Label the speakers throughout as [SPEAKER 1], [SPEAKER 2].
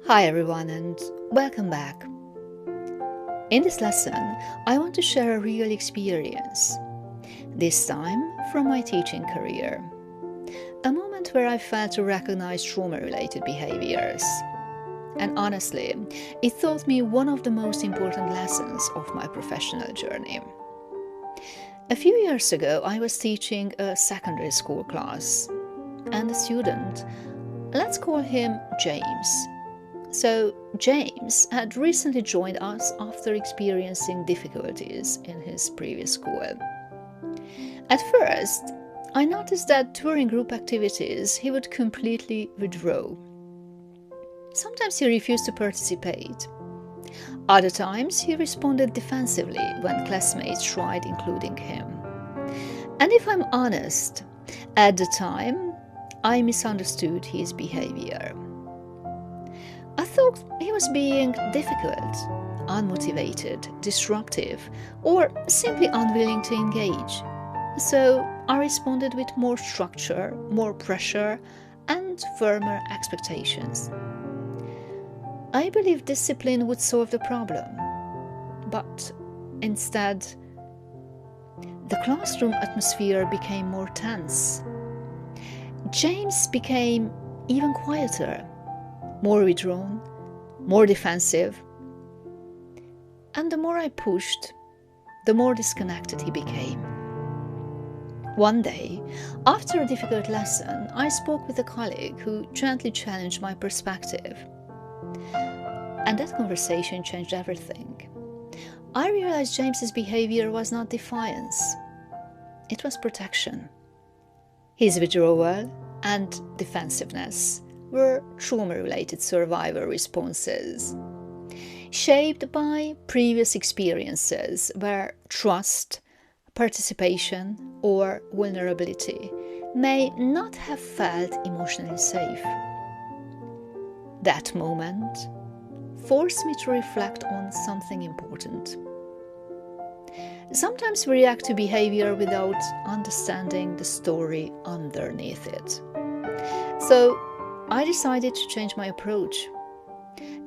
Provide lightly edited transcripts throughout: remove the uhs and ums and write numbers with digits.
[SPEAKER 1] Hi everyone and welcome back. In this lesson, I want to share a real experience, this time from my teaching career. A moment where I failed to recognize trauma-related behaviors. And honestly, it taught me one of the most important lessons of my professional journey. A few years ago, I was teaching a secondary school class, and the student, let's call him James. So, James had recently joined us after experiencing difficulties in his previous school. At first, I noticed that during group activities he would completely withdraw. Sometimes he refused to participate. Other times he responded defensively when classmates tried including him. And if I'm honest, at the time, I misunderstood his behavior. I thought he was being difficult, unmotivated, disruptive, or simply unwilling to engage. So I responded with more structure, more pressure, and firmer expectations. I believed discipline would solve the problem, but instead, the classroom atmosphere became more tense. James became even quieter, more withdrawn, more defensive. And the more I pushed, the more disconnected he became. One day, after a difficult lesson, I spoke with a colleague who gently challenged my perspective. And that conversation changed everything. I realized James's behavior was not defiance. It was protection. His withdrawal and defensiveness were trauma-related survival responses, shaped by previous experiences where trust, participation, or vulnerability may not have felt emotionally safe. That moment forced me to reflect on something important. Sometimes we react to behavior without understanding the story underneath it. So, I decided to change my approach.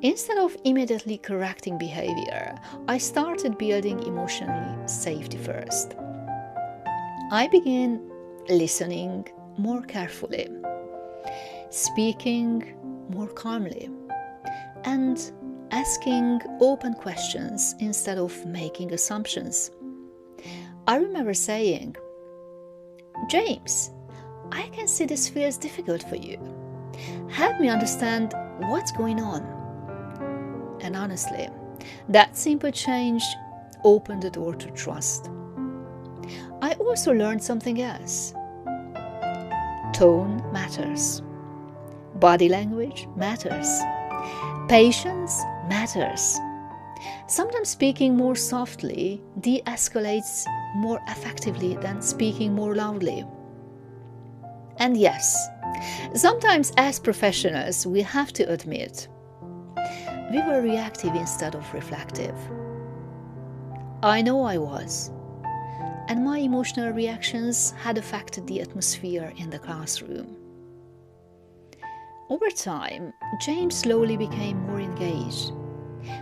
[SPEAKER 1] Instead of immediately correcting behavior, I started building emotional safety first. I began listening more carefully, speaking more calmly, and asking open questions instead of making assumptions. I remember saying, "James, I can see this feels difficult for you. Help me understand what's going on." And honestly, that simple change opened the door to trust. I also learned something else. Tone matters. Body language matters. Patience matters. Sometimes speaking more softly de-escalates more effectively than speaking more loudly. And yes, sometimes as professionals we have to admit we were reactive instead of reflective. I know I was, and my emotional reactions had affected the atmosphere in the classroom. Over time, James slowly became more engaged,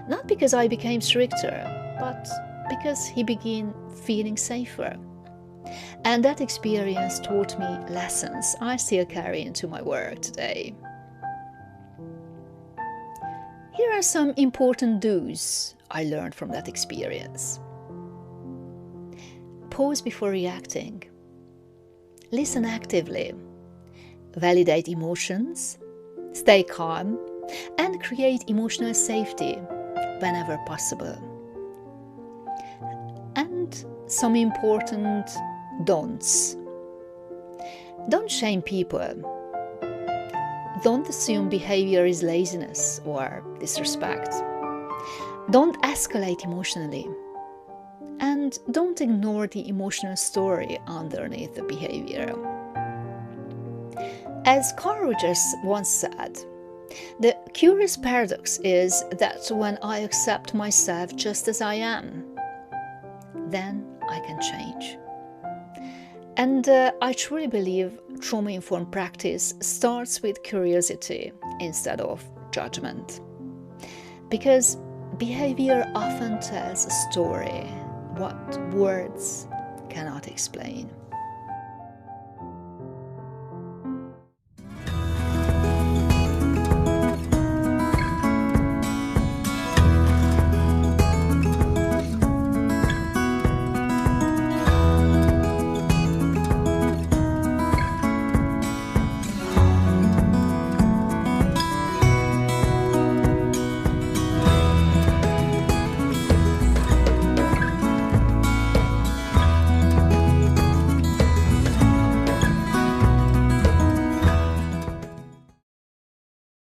[SPEAKER 1] not because I became stricter, but because he began feeling safer. And that experience taught me lessons I still carry into my work today. Here are some important do's I learned from that experience. Pause before reacting. Listen actively. Validate emotions. Stay calm. And create emotional safety whenever possible. And some important don'ts. Don't shame people. Don't assume behavior is laziness or disrespect. Don't escalate emotionally. And don't ignore the emotional story underneath the behavior. As Carl Rogers once said, the curious paradox is that when I accept myself just as I am, then I can change. And I truly believe trauma-informed practice starts with curiosity instead of judgment. Because behavior often tells a story what words cannot explain.